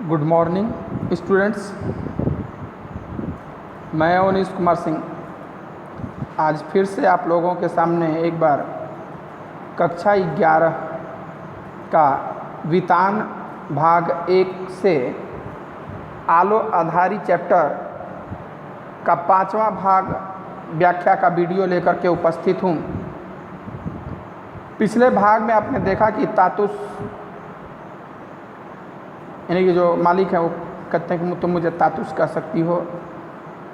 Good morning students. मैं अवनीश कुमार सिंह आज फिर से आप लोगों के सामने एक बार कक्षा 11 का वितान भाग 1 से आलो आधारी चैप्टर का 5वां भाग व्याख्या का वीडियो लेकर के उपस्थित हूँ। पिछले भाग में आपने देखा कि तातुस यानी कि जो मालिक है वो कहते हैं कि तुम मुझे तातुस कह सकती हो,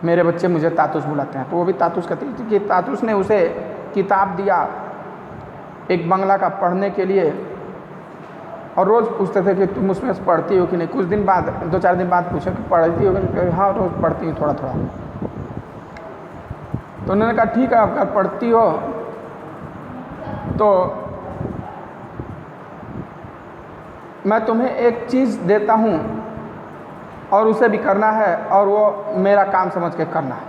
मेरे बच्चे मुझे तातुस बुलाते हैं, तो वो भी तातुस कहते हैं कि तातुस ने उसे किताब दिया एक बंगला का पढ़ने के लिए और रोज़ पूछते थे कि तुम उसमें से पढ़ती हो कि नहीं। कुछ दिन बाद 2-4 दिन बाद पूछा कि पढ़ती हो कि हाँ रोज़ पढ़ती हूँ थोड़ा थोड़ा। तो उन्होंने कहा ठीक है अगर पढ़ती हो तो मैं तुम्हें एक चीज़ देता हूँ और उसे भी करना है और वो मेरा काम समझ के करना है।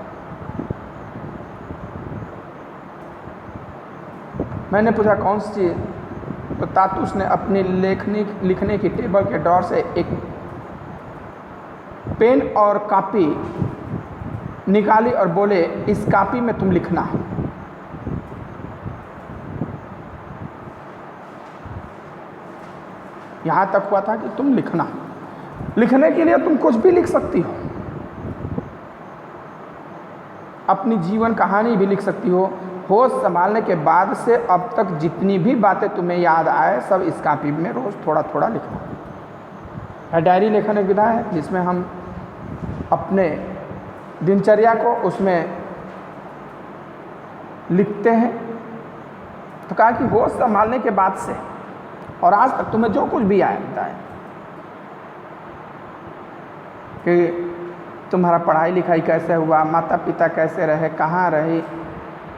मैंने पूछा कौन सी चीज़, तो तातुस ने अपनी लिखने की टेबल के ड्रॉर से एक पेन और कॉपी निकाली और बोले इस कॉपी में तुम लिखना है। यहाँ तक हुआ था कि तुम लिखना, लिखने के लिए तुम कुछ भी लिख सकती हो, अपनी जीवन कहानी भी लिख सकती हो। होश संभालने के बाद से अब तक जितनी भी बातें तुम्हें याद आए सब इस कॉपी में रोज़ थोड़ा थोड़ा लिखना। डायरी लेखन एक विधा है जिसमें हम अपने दिनचर्या को उसमें लिखते हैं। तो कहा कि होश संभालने के बाद से और आज तक तुम्हें जो कुछ भी आया बताए कि तुम्हारा पढ़ाई लिखाई कैसे हुआ, माता पिता कैसे रहे, कहाँ रही,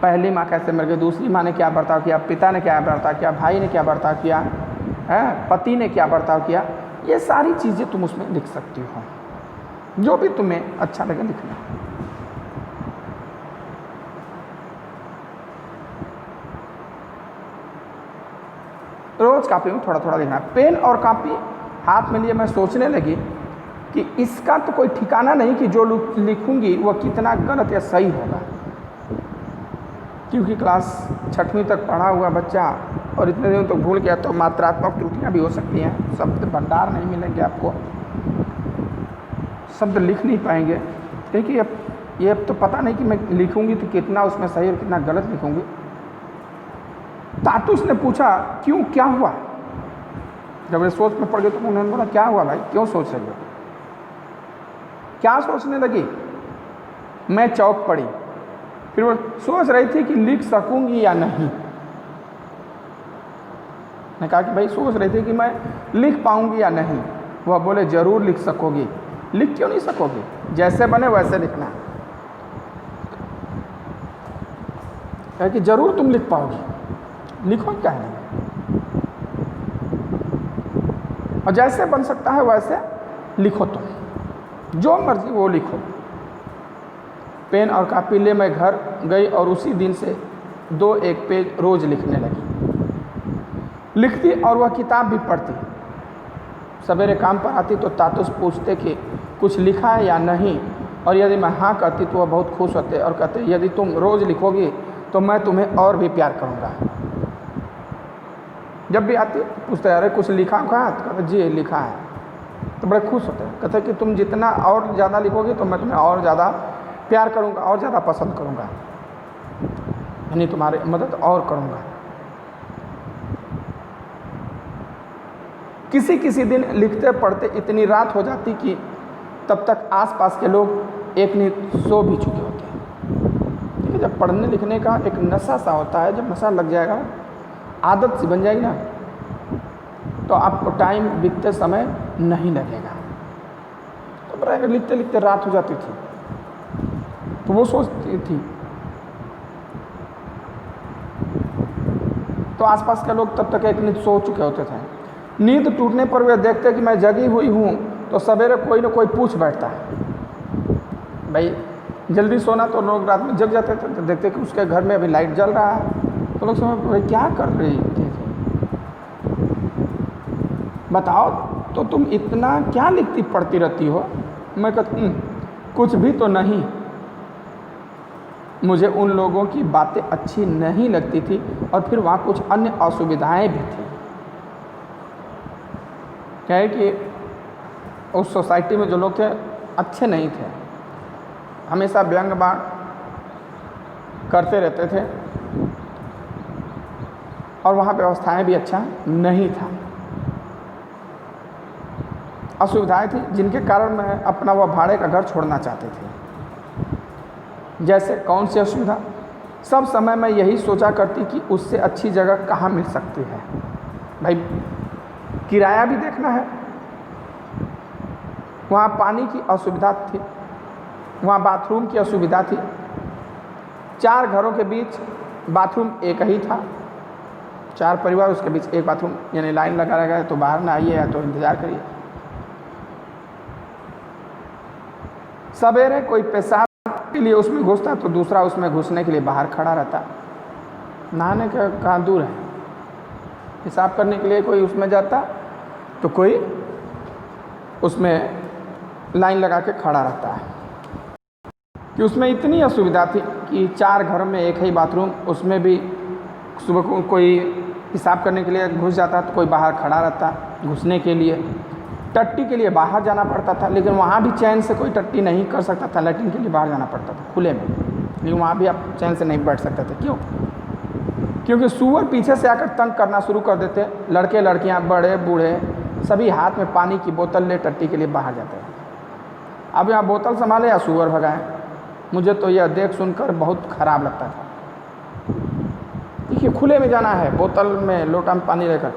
पहली माँ कैसे मर गई, दूसरी माँ ने क्या बर्ताव किया, पिता ने क्या बर्ताव किया, भाई ने क्या बर्ताव किया है, पति ने क्या बर्ताव किया, ये सारी चीज़ें तुम उसमें लिख सकती हो। जो भी तुम्हें अच्छा लगे लिखना। रोज़ कॉपी में थोड़ा थोड़ा लिखना। पेन और कॉपी हाथ में लिए मैं सोचने लगी कि इसका तो कोई ठिकाना नहीं कि जो लिखूंगी वह कितना गलत या सही होगा, क्योंकि क्लास 6वीं तक पढ़ा हुआ बच्चा और इतने दिनों तक भूल गया तो मात्रात्मक त्रुटियाँ भी हो सकती हैं, शब्द भंडार नहीं मिलेंगे आपको, शब्द लिख नहीं पाएंगे, क्योंकि अब तो पता नहीं कि मैं लिखूंगी तो कितना उसमें सही और कितना गलत लिखूंगी। तातुस ने पूछा क्यों, क्या हुआ? जब वे सोच में पड़ गए तो उन्होंने बोला क्या हुआ भाई, क्यों सोच रही हो? क्या सोचने लगी? मैं चौंक पड़ी। फिर वो सोच रही थी कि लिख सकूंगी या नहीं। मैं कहा कि भाई सोच रही थी कि मैं लिख पाऊंगी या नहीं। वह बोले जरूर लिख सकोगी। लिख क्यों नहीं सकोगी? जैसे बने वैसे लिखना है कि जरूर तुम लिख पाओगी, लिखो क्या है। और जैसे बन सकता है वैसे लिखो, तुम जो मर्जी वो लिखो। पेन और कॉपी ले मैं घर गई और उसी दिन से 2-1 पेज रोज लिखने लगी। लिखती और वह किताब भी पढ़ती। सवेरे काम पर आती तो तातुस पूछते कि कुछ लिखा है या नहीं, और यदि मैं हाँ कहती तो वह बहुत खुश होते और कहते यदि तुम रोज़ लिखोगी तो मैं तुम्हें और भी प्यार करूँगा। जब भी आती पूछते अरे कुछ लिखा कहाँ? तो कहते जी लिखा है, तो बड़े खुश होते हैं। कहते कि तुम जितना और ज़्यादा लिखोगे तो मैं तुम्हें और ज़्यादा प्यार करूँगा और ज़्यादा पसंद करूँगा, यानी तुम्हारी मदद और करूँगा। किसी दिन लिखते पढ़ते इतनी रात हो जाती कि तब तक आसपास के लोग एक नींद सो भी चुके होते हैं। ठीक है, जब पढ़ने लिखने का एक नशा सा होता है, जब नशा लग जाएगा, आदत सी बन जाएगी ना, तो आपको टाइम बीतते समय नहीं लगेगा। तो लिखते लिखते रात हो जाती थी तो वो सोचती थी, तो आसपास के लोग तब तक एक नींद सो चुके होते थे। नींद टूटने पर वे देखते कि मैं जगी हुई हूँ तो सवेरे कोई ना कोई पूछ बैठता है। भाई जल्दी सोना, तो लोग रात में जग जाते थे तो देखते कि उसके घर में अभी लाइट जल रहा है, तो लोग समझ भाई क्या कर रही थी, बताओ तो तुम इतना क्या लिखती पढ़ती रहती हो? मैं कहती कुछ भी तो नहीं, मुझे उन लोगों की बातें अच्छी नहीं लगती थी और फिर वहाँ कुछ अन्य असुविधाएं भी थी। क्या है कि उस सोसाइटी में जो लोग थे अच्छे नहीं थे, हमेशा व्यंग बाण करते रहते थे और वहाँ व्यवस्थाएं भी अच्छा नहीं था। असुविधाएं थी जिनके कारण मैं अपना वह भाड़े का घर छोड़ना चाहते थे। जैसे कौन सी असुविधा? सब समय मैं यही सोचा करती कि उससे अच्छी जगह कहाँ मिल सकती है। भाई किराया भी देखना है। वहाँ पानी की असुविधा थी, वहाँ बाथरूम की असुविधा थी। 4 घरों के बीच बाथरूम एक ही था, 4 परिवार उसके बीच एक बाथरूम, यानी लाइन लगा रहेगा तो बाहर ना आइए या तो इंतज़ार करिए। सवेरे कोई पेशाब के लिए उसमें घुसता तो दूसरा उसमें घुसने के लिए बाहर खड़ा रहता। नहाने का कहाँ दूर है, पेशाब करने के लिए कोई उसमें जाता तो कोई उसमें लाइन लगा के खड़ा रहता है। कि उसमें इतनी असुविधा थी कि 4 घरों में एक ही बाथरूम, उसमें भी सुबह को कोई पेशाब करने के लिए घुस जाता तो कोई बाहर खड़ा रहता घुसने के लिए। टट्टी के लिए बाहर जाना पड़ता था, लेकिन वहाँ भी चैन से कोई टट्टी नहीं कर सकता था, लैट्रिन के लिए बाहर जाना पड़ता था खुले में, लेकिन वहाँ भी आप चैन से नहीं बैठ सकते थे। क्यों? क्योंकि सूअर पीछे से आकर तंग करना शुरू कर देते। लड़के लड़कियाँ बड़े बूढ़े सभी हाथ में पानी की बोतल ले टट्टी के लिए बाहर जाते हैं। अब यहाँ बोतल संभाले या सूअर भगाएं, मुझे तो यह देख सुनकर बहुत ख़राब लगता था। देखिए खुले में जाना है, बोतल में लोटा में पानी लेकर,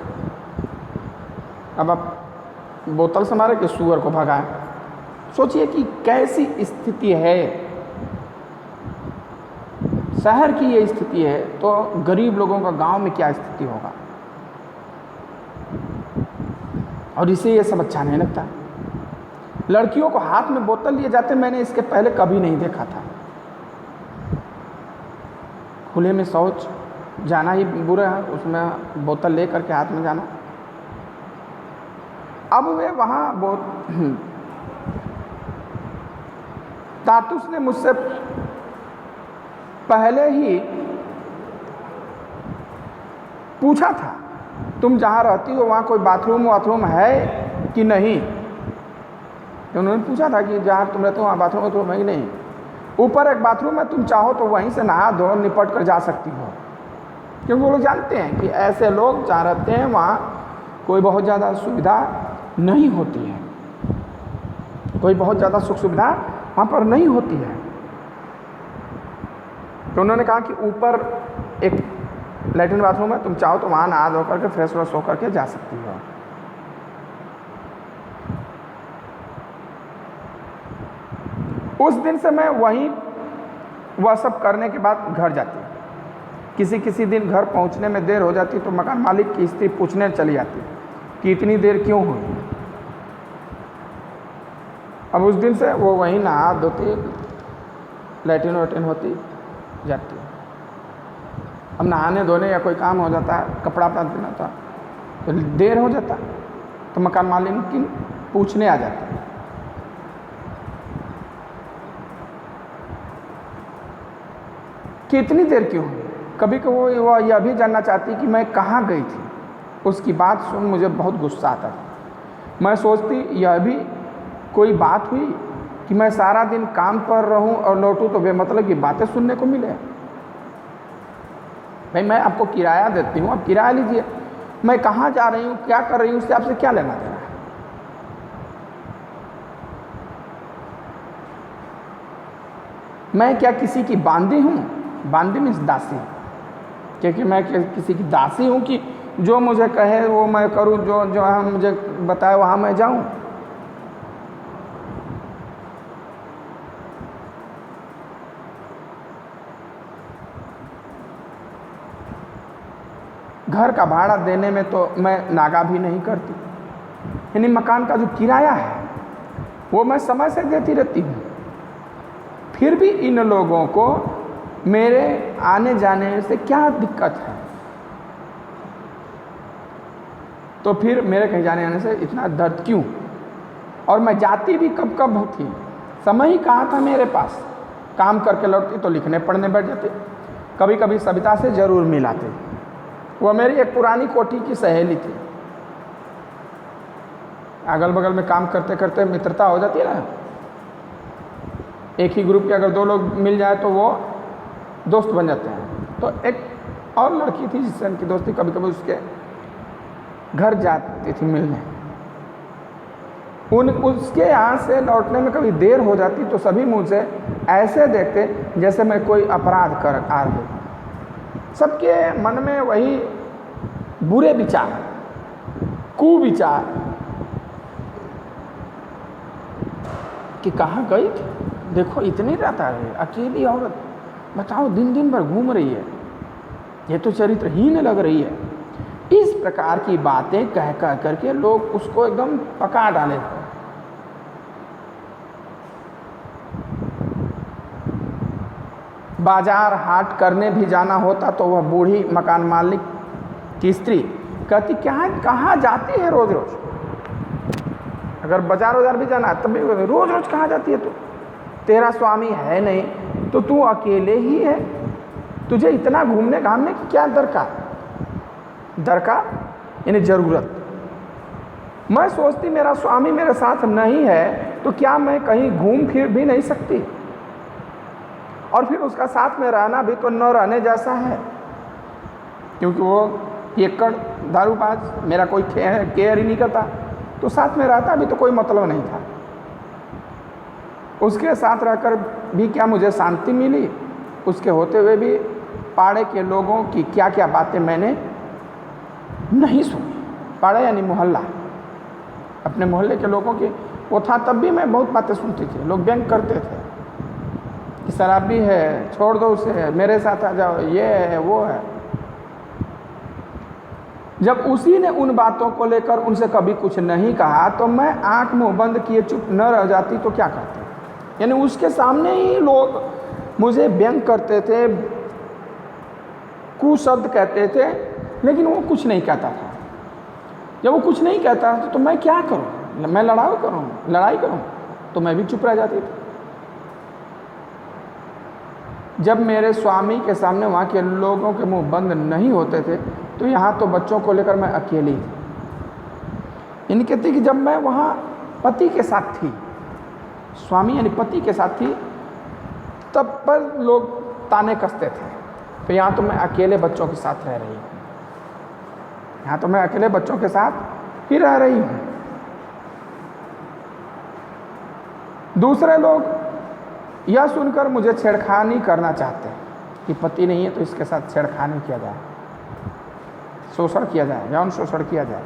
अब आप बोतल संभाले कि सूअर को भगाएं। सोचिए कि कैसी स्थिति है। शहर की ये स्थिति है तो गरीब लोगों का गांव में क्या स्थिति होगा। और इसे ये सब अच्छा नहीं लगता। लड़कियों को हाथ में बोतल लिए जाते मैंने इसके पहले कभी नहीं देखा था। खुले में शौच जाना ही बुरा है, उसमें बोतल ले करके हाथ में जाना। अब वे वहाँ बहुत तातुस ने मुझसे पहले ही पूछा था, तुम जहाँ रहती हो वहाँ कोई बाथरूम है कि नहीं? तो उन्होंने पूछा था कि जहाँ तुम रहते हो वहाँ बाथरूम है कि नहीं। ऊपर एक बाथरूम है, तुम चाहो तो वहीं से नहा धो निपट कर जा सकती हो। क्योंकि वो लोग जानते हैं कि ऐसे लोग जहाँ रहते हैं वहाँ कोई बहुत ज़्यादा सुविधा नहीं होती है, कोई बहुत ज़्यादा सुख सुविधा वहाँ पर नहीं होती है। तो उन्होंने कहा कि ऊपर एक लैट्रिन बाथरूम है, तुम चाहो तो वहाँ नहा धो करके फ्रेश व्रेश होकर के जा सकती हो। उस दिन से मैं वहीं वह सब करने के बाद घर जाती। किसी दिन घर पहुंचने में देर हो जाती तो मकान मालिक की स्त्री पूछने चली जाती कि इतनी देर क्यों हुई। अब उस दिन से वो वहीं नहा धोती, लैट्रिन वैट्रिन होती जाती। अब नहाने धोने या कोई काम हो जाता है, कपड़ा अपना देना था तो देर हो जाता तो मकान मालिक की पूछने आ जाती कि इतनी देर क्यों हुई। कभी कभी वो यह भी जानना चाहती कि मैं कहाँ गई थी। उसकी बात सुन मुझे बहुत गुस्सा आता था। मैं सोचती यह भी कोई बात हुई कि मैं सारा दिन काम पर रहूं और लौटूं तो बेमतलब की बातें सुनने को मिले। भाई मैं आपको किराया देती हूँ, आप किराया लीजिए। मैं कहाँ जा रही हूँ, क्या कर रही हूँ, उससे आपसे क्या लेना देना है। मैं क्या किसी की बांदी हूँ? बांदी मीन्स दासी। क्योंकि मैं किसी की दासी हूँ कि जो मुझे कहे वो मैं करूँ, जो है मुझे बताए वहाँ मैं जाऊँ। घर का भाड़ा देने में तो मैं नागा भी नहीं करती, यानी मकान का जो किराया है वो मैं समय से देती रहती हूँ। फिर भी इन लोगों को मेरे आने जाने से क्या दिक्कत है? तो फिर मेरे कहीं जाने आने से इतना दर्द क्यों? और मैं जाती भी कब कब थी, समय ही कहाँ था मेरे पास। काम करके लौटती तो लिखने पढ़ने बैठ जाती। कभी कभी सविता से ज़रूर मिलाते। वह मेरी एक पुरानी कोठी की सहेली थी। अगल बगल में काम करते करते मित्रता हो जाती है ना। एक ही ग्रुप के अगर 2 लोग मिल जाए तो वो दोस्त बन जाते हैं। तो एक और लड़की थी जिससे उनकी दोस्ती, कभी कभी उसके घर जाती थी मिलने। उसके यहाँ से लौटने में कभी देर हो जाती तो सभी मुझे ऐसे देखते जैसे मैं कोई अपराध कर आ रही हूँ। सबके मन में वही बुरे विचार, कुविचार कि कहाँ गई थी, देखो इतनी रात आ रही है, अकेली औरत, बताओ दिन दिन भर घूम रही है, ये तो चरित्रहीन लग रही है। इस प्रकार की बातें कह कह करके लोग उसको एकदम पका डाले थे। बाजार हाट करने भी जाना होता तो वह बूढ़ी मकान मालिक की स्त्री कहती, क्या कहाँ जाती है रोज रोज? अगर बाजार भी जाना है तब भी रोज रोज कहाँ जाती है तू? तेरा स्वामी है नहीं तो तू अकेले ही है, तुझे इतना घूमने घामने की क्या दरकार यानी ज़रूरत। मैं सोचती मेरा स्वामी मेरे साथ नहीं है तो क्या मैं कहीं घूम फिर भी नहीं सकती? और फिर उसका साथ में रहना भी तो न रहने जैसा है, क्योंकि वो एकड़ दारूबाज, मेरा कोई केयर ही नहीं करता, तो साथ में रहता भी तो कोई मतलब नहीं था। उसके साथ रहकर भी क्या मुझे शांति मिली? उसके होते हुए भी पाड़े के लोगों की क्या क्या बातें मैंने नहीं सुनी। पाड़ा यानी मोहल्ला, अपने मोहल्ले के लोगों की वो था, तब भी मैं बहुत बातें सुनती थी। लोग व्यंग करते थे कि शराबी है, छोड़ दो उसे, मेरे साथ आ जाओ, ये है वो है। जब उसी ने उन बातों को लेकर उनसे कभी कुछ नहीं कहा तो मैं आंख मुंह बंद किए चुप न रह जाती तो क्या करती? यानी उसके सामने ही लोग मुझे व्यंग करते थे, कुशब्द कहते थे, लेकिन वो कुछ नहीं कहता था। जब वो कुछ नहीं कहता था तो मैं क्या करूं? मैं लड़ाई करूं तो मैं भी चुप रह जाती थी। जब मेरे स्वामी के सामने वहाँ के लोगों के मुंह बंद नहीं होते थे तो यहाँ तो बच्चों को लेकर मैं अकेली थी। यानी कहती कि जब मैं वहाँ पति के साथ थी, स्वामी यानी पति के साथ थी, तब पर लोग ताने कसते थे, तो यहाँ तो मैं अकेले बच्चों के साथ रह रही हूँ। यहाँ तो मैं अकेले बच्चों के साथ ही रह रही हूँ। दूसरे लोग यह सुनकर मुझे छेड़खानी करना चाहते हैं कि पति नहीं है तो इसके साथ छेड़खानी किया जाए, शोषण किया जाए, यौन शोषण किया जाए।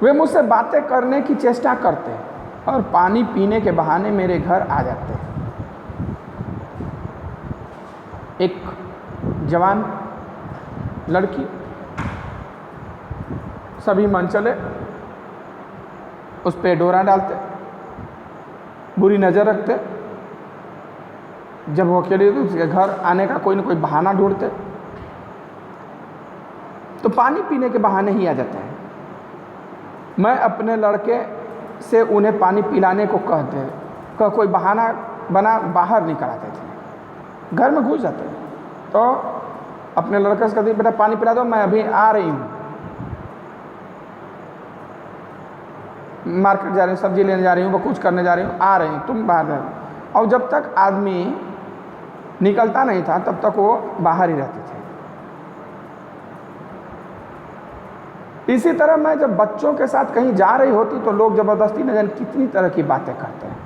वे मुझसे बातें करने की चेष्टा करते हैं और पानी पीने के बहाने मेरे घर आ जाते हैं। एक जवान लड़की, सभी मन चले उस पे डोरा डालते, बुरी नज़र रखते। जब वो अकेली तो उसके घर आने का कोई ना कोई बहाना ढूंढते, तो पानी पीने के बहाने ही आ जाते हैं। मैं अपने लड़के से उन्हें पानी पिलाने को कहते कोई बहाना बना बाहर निकल आते थे, घर में घुस जाते। तो अपने लड़के से कहती, बेटा पानी पिला दो, मैं अभी आ रही हूँ, मार्केट जा रही हूँ, सब्जी लेने जा रही हूँ, वो कुछ करने जा रही हूँ, आ रही हूँ, तुम बाहर रहो। और जब तक आदमी निकलता नहीं था तब तक वो बाहर ही रहते थे। इसी तरह मैं जब बच्चों के साथ कहीं जा रही होती तो लोग ज़बरदस्ती न जाने कितनी तरह की बातें करते हैं,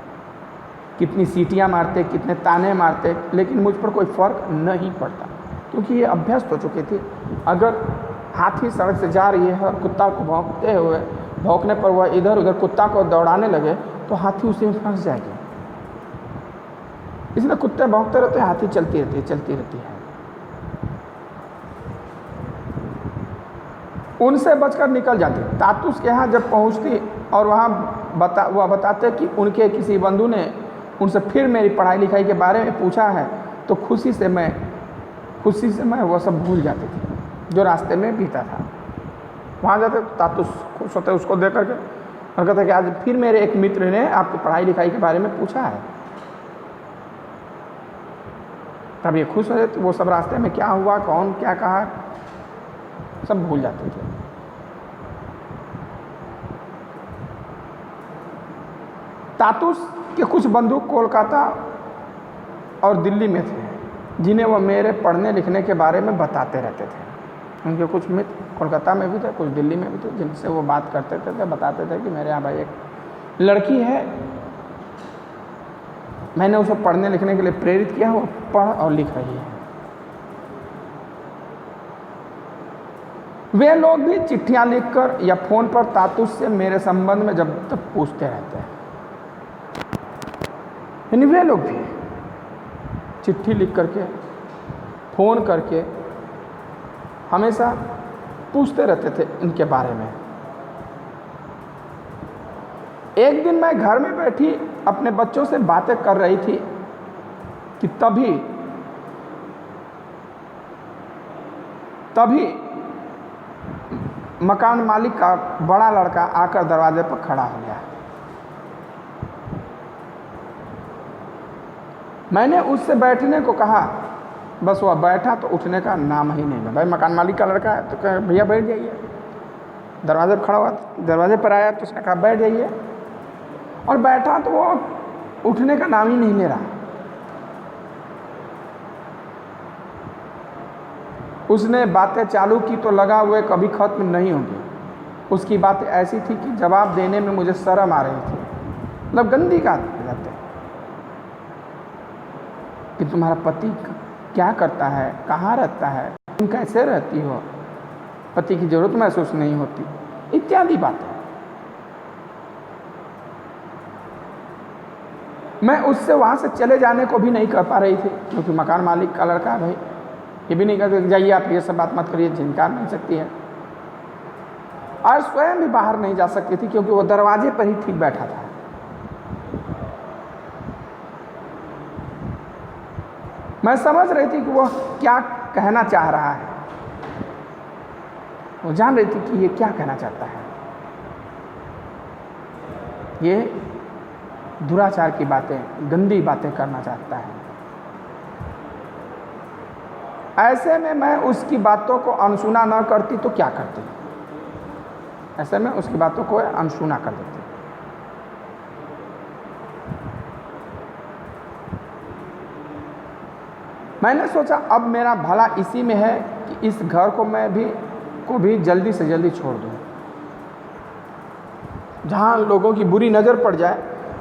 कितनी सीटियाँ मारते, कितने ताने मारते, लेकिन मुझ पर कोई फ़र्क नहीं पड़ता, क्योंकि ये अभ्यस्त हो चुकी थी। अगर हाथी सड़क से जा रही है और कुत्ता को भौंकने पर वह इधर उधर कुत्ता को दौड़ाने लगे तो हाथी उसी में फंस जाएगी। इसलिए कुत्ते भौंकते रहते हैं, हाथी चलती रहती है। उनसे बचकर निकल जाती। तातुस के यहाँ जब पहुँचती और वह बताते कि उनके किसी बंधु ने उनसे फिर मेरी पढ़ाई लिखाई के बारे में पूछा है, तो खुशी से मैं वह सब भूल जाती थी जो रास्ते में बीता था। वहाँ जाते तो तातुस खुश होते उसको देख करके और कहते कि आज फिर मेरे एक मित्र ने आपकी पढ़ाई लिखाई के बारे में पूछा है। तब ये खुश हो जाते, वो सब रास्ते में क्या हुआ, कौन क्या कहा, सब भूल जाते थे। तातुस के कुछ बंधु कोलकाता और दिल्ली में थे, जिन्हें वह मेरे पढ़ने लिखने के बारे में बताते रहते थे। उनके कुछ मित्र कोलकाता में भी थे, कुछ दिल्ली में भी थे, जिनसे वो बात करते थे, बताते थे कि मेरे यहाँ भाई एक लड़की है, मैंने उसे पढ़ने लिखने के लिए प्रेरित किया, वो पढ़ और लिख रही है। वे लोग भी चिट्ठियां लिखकर या फ़ोन पर तातुस से मेरे संबंध में जब तक पूछते रहते हैं। यानी वे लोग भी चिट्ठी लिख करके, फ़ोन करके हमेशा पूछते रहते थे इनके बारे में। एक दिन मैं घर में बैठी अपने बच्चों से बातें कर रही थी कि तभी मकान मालिक का बड़ा लड़का आकर दरवाजे पर खड़ा हो गया। मैंने उससे बैठने को कहा, बस वह बैठा तो उठने का नाम ही नहीं। भाई मकान मालिक का लड़का है तो कहा भैया बैठ जाइए। दरवाजे पर खड़ा हुआ, दरवाजे पर आया तो उसने कहा बैठ जाइए, और बैठा तो वो उठने का नाम ही नहीं ले रहा। उसने बातें चालू की तो लगा हुए कभी ख़त्म नहीं होगी। उसकी बातें ऐसी थी कि जवाब देने में मुझे शर्म आ रही थी। मतलब गंदी बातें कि तुम्हारा पति क्या करता है, कहाँ रहता है, तुम कैसे रहती हो, पति की ज़रूरत महसूस नहीं होती, इत्यादि बातें। मैं उससे वहाँ से चले जाने को भी नहीं कर पा रही थी, क्योंकि मकान मालिक का लड़का है भाई, ये भी नहीं कहते जाइए आप ये सब बात मत करिए, झिनकार नहीं सकती है। और स्वयं भी बाहर नहीं जा सकती थी, क्योंकि वो दरवाजे पर ही ठीक बैठा था। मैं समझ रही थी कि वो क्या कहना चाह रहा है, वो जान रही थी कि ये क्या कहना चाहता है। ये दुराचार की बातें, गंदी बातें करना चाहता है। ऐसे में मैं उसकी बातों को अनसुना न करती तो क्या करती? ऐसे में उसकी बातों को अनसुना कर देती। मैंने सोचा अब मेरा भला इसी में है कि इस घर को मैं भी जल्दी से जल्दी छोड़ दूं। जहाँ लोगों की बुरी नज़र पड़ जाए,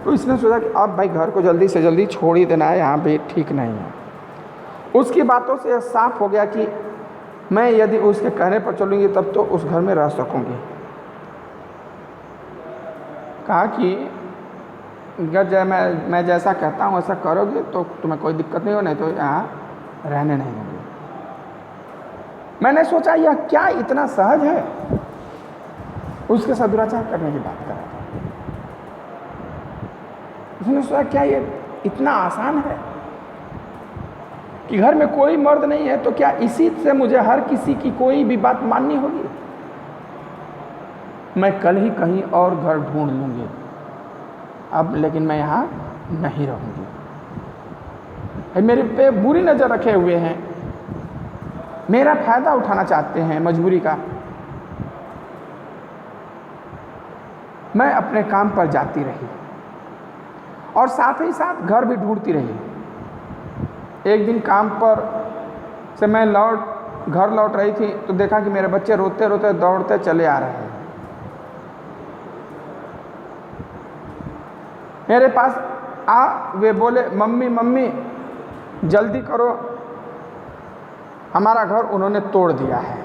तो इसने सोचा कि अब भाई घर को जल्दी से जल्दी छोड़ ही देना है, यहाँ भी ठीक नहीं है। उसकी बातों से यह साफ हो गया कि मैं यदि उसके कहने पर चलूँगी तब तो उस घर में रह सकूँगी। कहा कि अगर मैं जैसा कहता हूँ ऐसा करोगे तो तुम्हें कोई दिक्कत नहीं हो, नहीं तो यहाँ रहने नहीं होगी। मैंने सोचा यह क्या इतना सहज है, उसके साथ दुराचार करने की बात कर रहा था। उसने सोचा क्या ये इतना आसान है कि घर में कोई मर्द नहीं है तो क्या इसी से मुझे हर किसी की कोई भी बात माननी होगी? मैं कल ही कहीं और घर ढूंढ लूँगी अब, लेकिन मैं यहाँ नहीं रहूँगी। मेरे पे बुरी नज़र रखे हुए हैं, मेरा फ़ायदा उठाना चाहते हैं मजबूरी का। मैं अपने काम पर जाती रही और साथ ही साथ घर भी ढूंढती रही। एक दिन काम पर से मैं घर लौट रही थी तो देखा कि मेरे बच्चे रोते रोते दौड़ते चले आ रहे हैं। मेरे पास वे बोले मम्मी मम्मी जल्दी करो, हमारा घर उन्होंने तोड़ दिया है,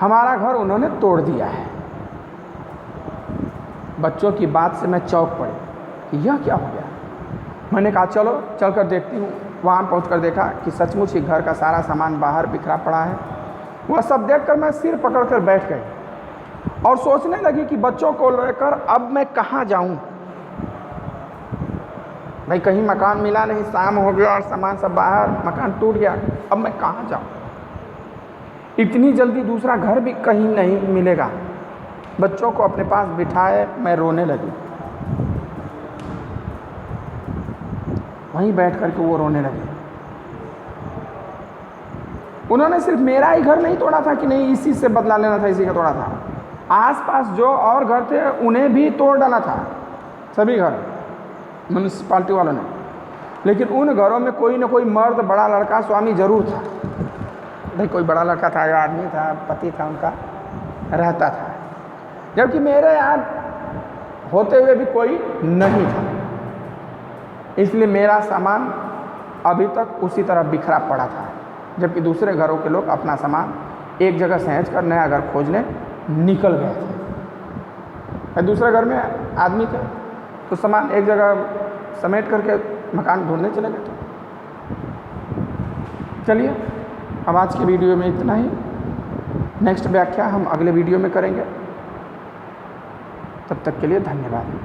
हमारा घर उन्होंने तोड़ दिया है। बच्चों की बात से मैं चौंक पड़ी कि यह क्या हो गया। मैंने कहा चलो चल कर देखती हूँ। वहाँ पहुँचकर देखा कि सचमुच ही घर का सारा सामान बाहर बिखरा पड़ा है। वह सब देखकर मैं सिर पकड़कर बैठ गई और सोचने लगी कि बच्चों को लेकर अब मैं कहाँ जाऊँ। भाई कहीं मकान मिला नहीं, शाम हो गया और सामान सब बाहर, मकान टूट गया, अब मैं कहाँ जाऊँ। इतनी जल्दी दूसरा घर भी कहीं नहीं मिलेगा। बच्चों को अपने पास बिठाए, मैं रोने लगी। वहीं बैठ कर के वो रोने लगे। उन्होंने सिर्फ मेरा ही घर नहीं तोड़ा था कि नहीं इसी से बदला लेना था, इसी का तोड़ा था, आसपास जो और घर थे उन्हें भी तोड़ डाला था, सभी घर म्यूनिसिपालिटी वालों ने। लेकिन उन घरों में कोई ना कोई मर्द, बड़ा लड़का, स्वामी जरूर था। भाई कोई बड़ा लड़का था, या आदमी था, पति था उनका, रहता था। जबकि मेरे यहाँ होते हुए भी कोई नहीं था। इसलिए मेरा सामान अभी तक उसी तरह बिखरा पड़ा था, जबकि दूसरे घरों के लोग अपना सामान एक जगह सहेज कर नया घर खोजने निकल गए थे। दूसरे घर में आदमी थे तो सामान एक जगह समेट करके मकान ढूंढने चले गए थे। चलिए, अब आज की वीडियो में इतना ही। नेक्स्ट व्याख्या हम अगले वीडियो में करेंगे। तब तक के लिए धन्यवाद।